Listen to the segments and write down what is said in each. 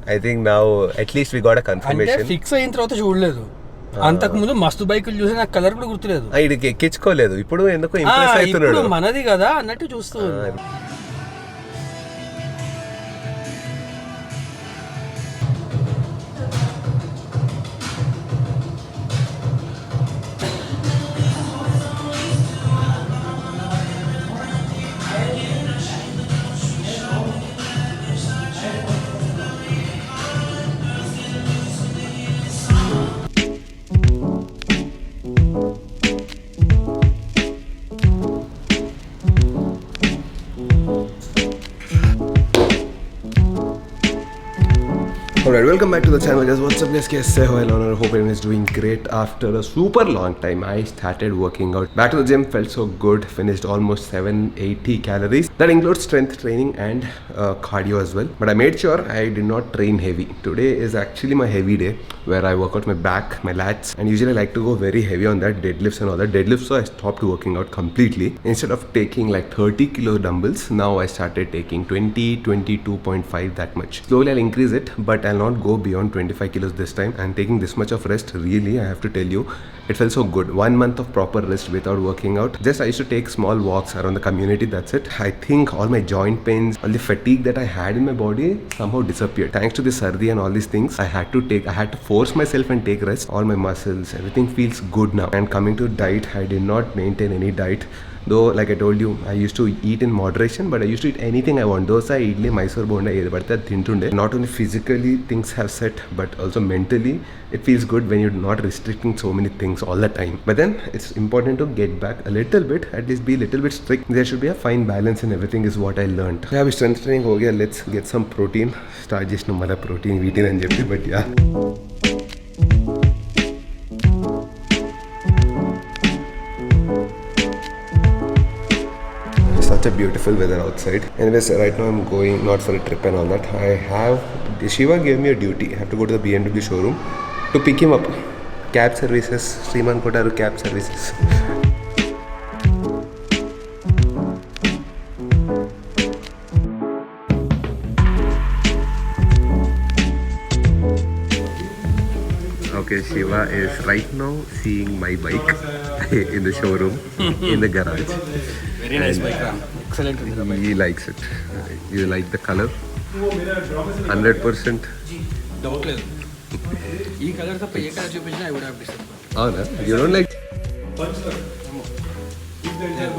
I think now at least we got a confirmation. అంటే fix అయిన తర్వాత చూడలేదు. అంతకు ముందు మస్తు బైకులు చూసి నాకు కలర్ కూడా గుర్తులేదు. ఇది ఎక్కించుకోలేదు. ఇప్పుడు ఎందుకు ఇంప్రెస్ అవుతున్నాడు. మనది కదా అన్నట్టు చూస్తూ. Alright, welcome back to the channel guys. What's up guys? Kaise ho? Hello, I hope everyone is doing great. After a super long time, I started working out. Back to the gym, felt so good. Finished almost 780 calories. That includes strength training and cardio as well. But I made sure I did not train heavy. Today is actually my heavy day where I work out my back, my lats, and usually I like to go very heavy on that deadlifts and all that deadlifts. So I stopped working out completely. Instead of taking like 30 kilo dumbbells, now I started taking 20, 22.5, that much. Slowly I'll increase it, but I'll not go beyond 25 kilos this time. And taking this much of rest, really I have to tell you, it felt so good. 1 month of proper rest without working out. Just I used to take small walks around the community, that's it. I think all my joint pains, all the fatigue that I had in my body somehow disappeared. Thanks to the sardi and all these things, I had to force myself and take rest. All my muscles, everything feels good now. And coming to diet, I did not maintain any diet. Though, like I told you, I used to eat in moderation, but I used to eat anything I want. Dosa, idli, Mysore bonda, edi padithe adi tintunde. Not only physically things have set, but also mentally it feels good when you're not restricting so many things all the time. But then it's important to get back a little bit, at least be a little bit strict. There should be a fine balance in everything is what I learned. Yeah, strength training ho gaya. Let's get some protein. Start just no mala protein eating and jeppi, but yeah. Such a beautiful weather outside. Anyways, right now I'm going not for a trip and all that. Shiva gave me a duty. I have to go to the BMW showroom to pick him up. Cab services, Sriman Kotaru cab services. Okay, Shiva is right now seeing my bike in the showroom, in the garage. Very nice bike, excellent. He likes it. You like the color? 100%. Doubt లేదు. ఈ colour తప్ప ఏ colour చూపించినా I would have decided. అవునా? You don't like?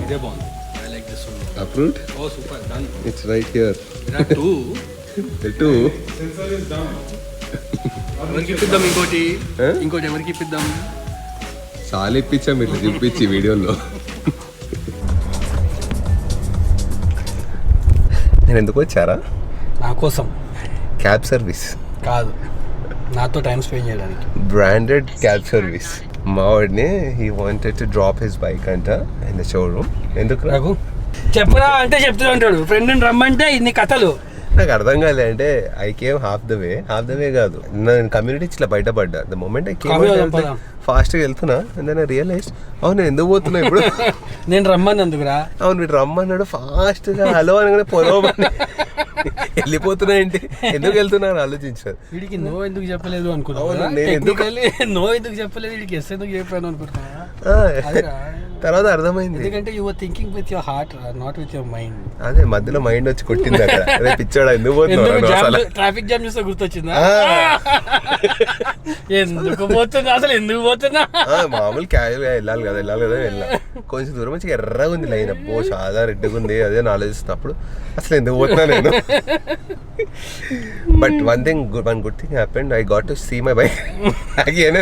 ఇదే బాగుంది. I like this one. Approved? Oh, super, done. It's right here. There are two. The two? Sensor is down. ఎవరికి ఇప్పిద్దాం ఇంకోటి ఎవరికి ఇప్పిద్దాం? చాలా ఇప్పించాం ఇట్లా చూపించి వీడియోలో. నేను ఎందుకు వచ్చారా? నా కోసం. క్యాబ్ సర్వీస్ కాదు, నాతో టైం స్పెండ్ చేయడానికి. Branded cab service. మా వాడిని he wanted to drop his bike అంట ఇన్ ద షోరూమ్. ఎందుకు నాకు చెప్పరా అంటే చెప్తూ ఉంటాడు, ఫ్రెండ్ని రమ్మంటే ఇన్ని కథలు. నాకు అర్థం కాలే. అంటే I came half the way కాదు, నేను కమ్యూనిటీ ఇట్లా బయటపడ్డా. ద మొమెంట్ ఐ కేమ్ ఫాస్ట్గా వెళ్తున్నా అండ్ దెన్ ఐ రియలైజ్, అవును నేను ఎందుకు పోతున్నా ఇప్పుడు. నేను రమ్మన్నందుకురా. అవును వీడు రమ్మన్నాడు ఫాస్ట్గా, హలో అనగానే పొలవని వెళ్ళిపోతున్నా ఏంటి, ఎందుకు వెళ్తున్నా అని ఆలోచించారు. వీడికి నో ఎందుకు చెప్పలేదు అనుకున్నా, నో ఎందుకు చెప్పలేదు, వీడికి ఎస్ ఎందుకు చెప్పాను అనుకుంటున్నా. తర్వాత అర్థమైంది, ఎందుకంటే you were thinking with your heart, not with your mind. అదే మధ్యలో మైండ్ వచ్చి కొట్టింది అక్కడ. అదే పిచ్చాడా ఎందుకు పోతున్నా, ట్రాఫిక్ జామ్ చూస్తే గుర్తొచ్చిందా, ఎందుకు పోతున్నా అసలు ఎందుకు పోతున్నా. మామూలు క్యాజువల్గా వెళ్ళాలి కదా వెళ్ళా. కొంచెం దూరం వచ్చి ఎర్రగా ఉంది లైన్, అబ్బో చాలా రెడ్గా ఉంది. అదే ఆలోచిస్తున్నప్పుడు అసలు ఎందుకు పోతున్నా నేను. But one good thing happened, I got to see my bike again.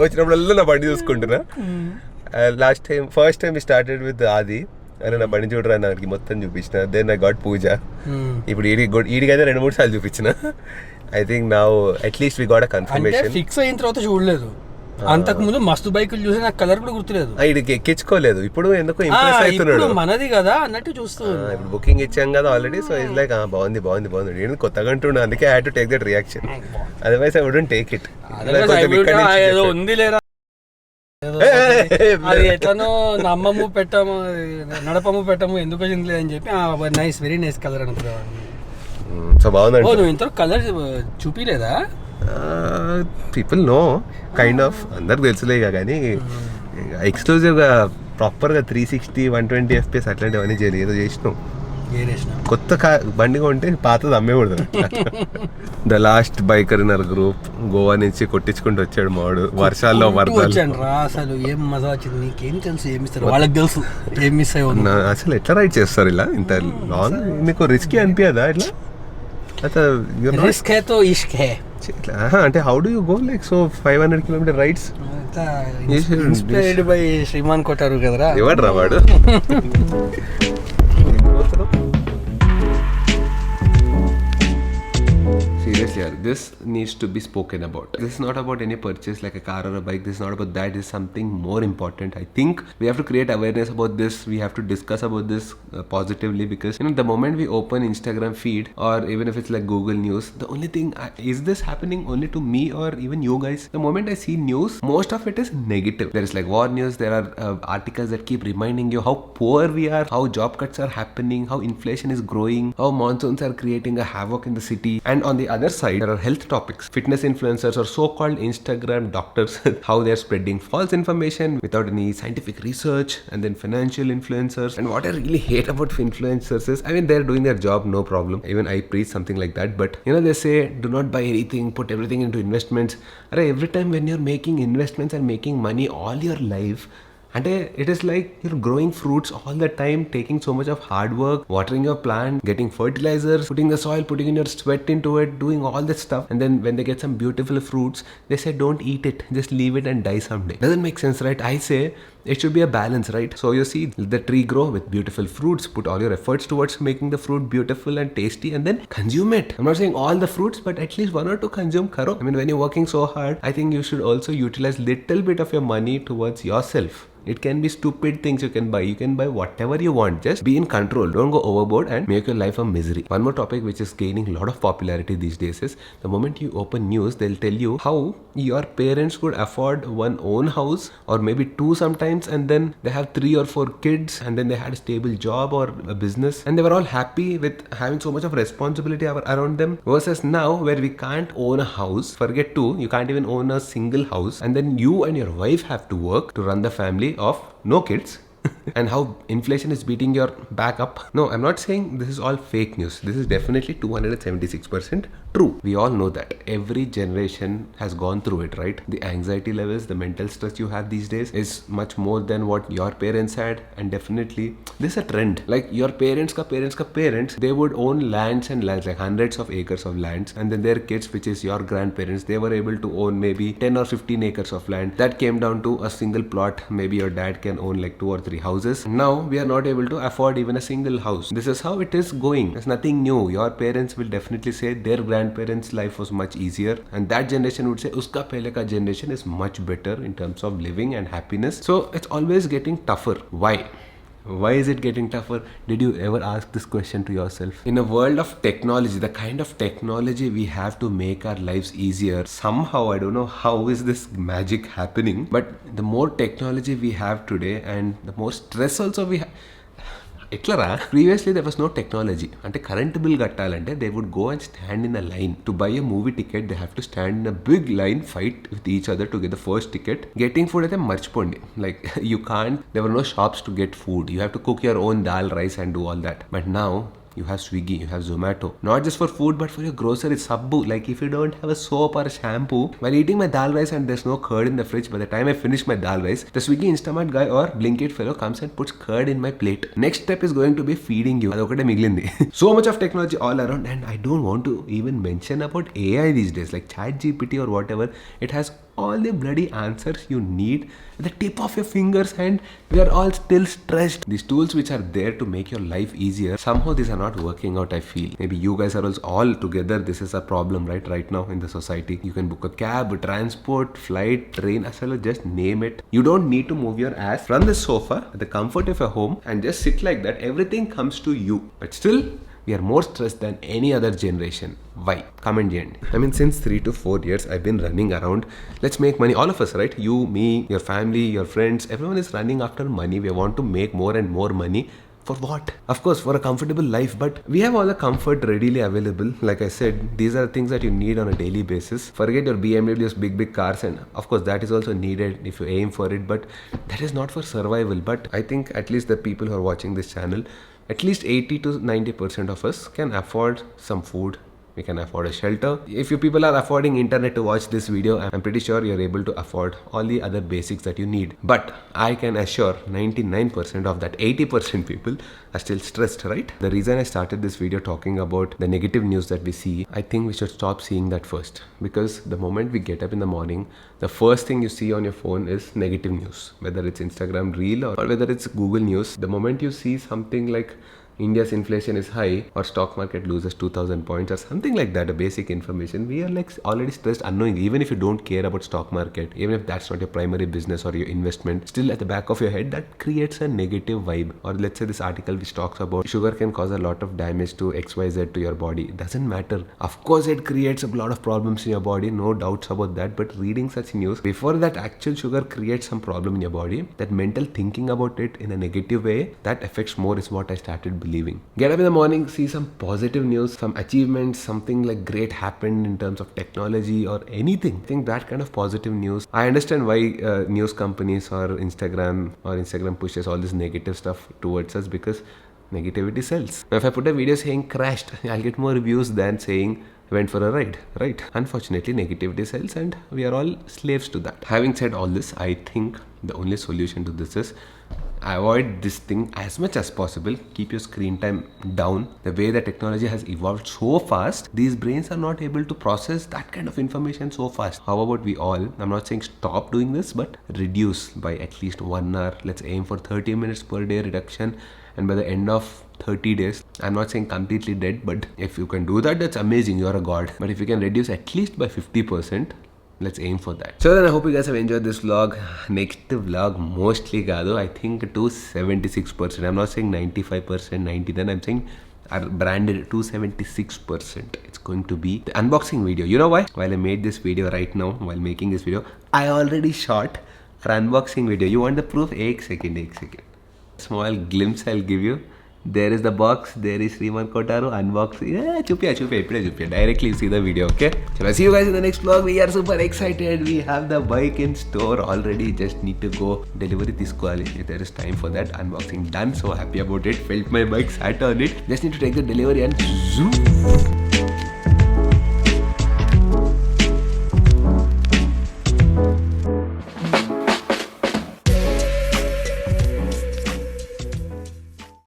వచ్చినప్పుడల్లా నా బండి చూసుకుంటున్నా. ఫస్ట్ టైం స్టార్టెడ్ విత్ ఆది. అరే నా బండి చూడరా నాకు మొత్తం చూపించిన. Then I got puja. ఇప్పుడు ఈడికైతే 2-3 సార్లు చూపించిన. I think now at least we got a confirmation. Fix అయిన తర్వాత చూడలేదు. అంతకు ముందు మస్తు బైకులు చూసి నాకు కలర్ కూడా గుర్తులేదు. ఇది ఎక్కించుకోలేదు. ఇప్పుడు ఎందుకు ఇంప్రెస్ అవుతున్నాడు, మనది కదా అన్నట్టు చూస్తూ. ఇప్పుడు బుకింగ్ ఇచ్చాం కదా ఆల్రెడీ. సో ఇట్స్ లైక్ బాగుంది నేను కొత్తగా అంటున్నా. అందుకే I had to take that reaction. Otherwise I wouldn't take it. ఏదో ఉంది లేరా, అది ఎట్లనో నమ్మము పెట్టము నడపము పెట్టము ఎందుకు వచ్చింది లేదని చెప్పి నైస్, వెరీ నైస్ కలర్ అనుకున్నాను. సో బాగుందండి. నువ్వు ఇంత కలర్ చూపిలేదా? పీపుల్ నో కైండ్ ఆఫ్, అందరికి తెలుసులే కానీ ఎక్స్క్లూజివ్గా ప్రాపర్గా 360 120 FPS అట్లాంటివన్నీ ఏదో చేసినాం. కొత్త బండి కొంటే పాతది అమ్మేకూడదు. The last biker in our group Goa నుంచి కొట్టించుకుంటూ వచ్చాడు మావాడు వర్షాల్లో వరదలు. అసలు ఏం మజా వచ్చింది, నీకేం తెలుసు ఏమి ఇస్తారు వాళ్ళకి తెలుసు ఏం మిస్ అయ్యి. అసలు ఎట్లా రైడ్ చేస్తారు ఇలా ఇంత లాంగ్? మీకు రిస్కీ అనిపించదా ఇట్లా? రిస్క్ హై తో ఇష్క్ హై అంటే how do you go like so 500 kilometre rides? Inspired by Shriman Kotaru కదరా. ఎవడు రా వాడు? Seriously, this needs to be spoken about. This is not about any purchase like a car or a bike. This is not about that. This is something more important. I think we have to create awareness about this. We have to discuss about this positively, because the moment we open Instagram feed, or even if it's like Google News, the only thing is this happening only to me or even you guys? The moment I see news, most of it is negative. There is like war news. There are articles that keep reminding you how poor we are, how job cuts are happening, how inflation is growing, how monsoons are creating a havoc in the city. And on the other side, there are health topics, fitness influencers or so-called Instagram doctors, how they're spreading false information without any scientific research, and then financial influencers. And what I really hate about influencers is, I mean, they're doing their job, no problem. Even I preach something like that, but they say do not buy anything, put everything into investments. Every time when you're making investments and making money all your life, and it is like you're growing fruits all the time, taking so much of hard work, watering your plant, getting fertilizers, putting the soil, putting in your sweat into it, doing all that stuff. And then when they get some beautiful fruits, they say don't eat it, just leave it and die someday. Doesn't make sense, right? I say it should be a balance, right? So you see the tree grow with beautiful fruits, put all your efforts towards making the fruit beautiful and tasty, and then consume it. I'm not saying all the fruits, but at least one or two consume karo. I mean, when you're working so hard, I think you should also utilize little bit of your money towards yourself. It can be stupid things you can buy. You can buy whatever you want. Just be in control. Don't go overboard and make your life a misery. One more topic which is gaining a lot of popularity these days is, the moment you open news, they'll tell you how your parents could afford one own house, or maybe two sometimes, and then they have 3 or 4 kids, and then they had a stable job or a business, and they were all happy with having so much of responsibility around them. Versus now, where we can't own a house, forget two, you can't even own a single house, and then you and your wife have to work to run the family of no kids. And how inflation is beating your back up. No, I'm not saying this is all fake news. This is definitely 276% true. We all know that. Every generation has gone through it, right? The anxiety levels, the mental stress you have these days is much more than what your parents had. And definitely, this is a trend. Like your parents, they would own lands and lands, like hundreds of acres of lands. And then their kids, which is your grandparents, they were able to own maybe 10 or 15 acres of land. That came down to a single plot. Maybe your dad can own like 2 or 3 houses. Now we are not able to afford even a single house. This is how it is going. There's nothing new. Your parents will definitely say their grandparents' life was much easier, and that generation would say uska pehle ka generation is much better in terms of living and happiness. So it's always getting tougher. Why is it getting tougher? Did you ever ask this question to yourself? In a world of technology, the kind of technology we have to make our lives easier, somehow, I don't know how is this magic happening, but the more technology we have today and the more stress also we have. ఎట్లరా? Previously there was no technology. అంటే current bill కట్టాలంటే they would go and stand in a line to buy a movie ticket. They have to stand in a big line, fight with each other to get the first ticket. Getting food అయితే మర్చిపోండి. Like you can't, there were no shops to get food. You have to cook your own dal, rice and do all that. But now you have Swiggy, you have Zomato, not just for food but for your groceries. Sabbu, like if you don't have a soap or a shampoo, while eating my dal rice and there's no curd in the fridge, by the time I finish my dal rice, the Swiggy Instamart guy or Blinkit fellow comes and puts curd in my plate. Next step is going to be feeding you. Adokate migilindi. So much of technology all around, and I don't want to even mention about AI these days, like ChatGPT or whatever. It has all the bloody answers you need at the tip of your fingers, and we are all still stressed. These tools which are there to make your life easier, somehow these are not working out, I feel. Maybe you guys are also all together. This is a problem right now in the society. You can book a cab, transport, flight, train, asala, just name it. You don't need to move your ass from the sofa at the comfort of your home and just sit like that. Everything comes to you. But still, we are more stressed than any other generation. Why? Comment cheyandi. I mean, since 3 to 4 years, I've been running around. Let's make money. All of us, right? You, me, your family, your friends, everyone is running after money. We want to make more and more money For what? Of course, for a comfortable life, but we have all the comfort readily available. Like I said, these are things that you need on a daily basis. Forget your BMW's big cars, and of course that is also needed if you aim for it, but that is not for survival. But I think at least the people who are watching this channel, at least 80 to 90% of us can afford some food. We can afford a shelter. If you people are affording internet to watch this video, I'm pretty sure you're able to afford all the other basics that you need. But I can assure 99% of that 80% people are still stressed, right? The reason I started this video talking about the negative news that we see, I think we should stop seeing that first. Because the moment we get up in the morning, the first thing you see on your phone is negative news. Whether it's Instagram Reel or whether it's Google News. The moment you see something like India's inflation is high or stock market loses 2000 points or something like that, a basic information, we are like already stressed unknowingly. Even if you don't care about stock market, even if that's not your primary business or your investment, still at the back of your head that creates a negative vibe. Or let's say this article which talks about sugar can cause a lot of damage to XYZ to your body. It doesn't matter. Of course it creates a lot of problems in your body, no doubts about that, but reading such news, before that actual sugar creates some problem in your body, that mental thinking about it in a negative way, that affects more is what I started believing. Get up in the morning, see some positive news, some achievements, something like great happened in terms of technology or anything. I think that kind of positive news. I understand why news companies or Instagram pushes all this negative stuff towards us, because negativity sells. Now if I put a video saying crashed, I'll get more views than saying went for a ride, right? Unfortunately, negativity sells and we are all slaves to that. Having said all this, I think the only solution to this is avoid this thing as much as possible. Keep your screen time down. The way the technology has evolved so fast, these brains are not able to process that kind of information so fast. How about we all, I'm not saying stop doing this, but reduce by at least 1 hour. Let's aim for 30 minutes per day reduction, and by the end of 30 days, I'm not saying completely dead, but if you can do that, that's amazing, you're a god. But if you can reduce at least by 50%, let's aim for that. So then I hope you guys have enjoyed this vlog. Next vlog mostly kaadu, I think to 76%. I'm not saying 95%, 99. I'm saying our branded 276%. It's going to be the unboxing video. You know why? While I made this video right now, while making this video, I already shot our unboxing video. You want the proof? Ek second. Small glimpse I'll give you. There is the box. There is Sriman Kotaru unboxing. Yeah, chupya. Directly see the video, okay? So I'll see you guys in the next vlog. We are super excited. We have the bike in store already. Just need to go delivery tiskoali. There is time for that. Unboxing done. So happy about it. Felt my bike, sat on it. Just need to take the delivery and zoom.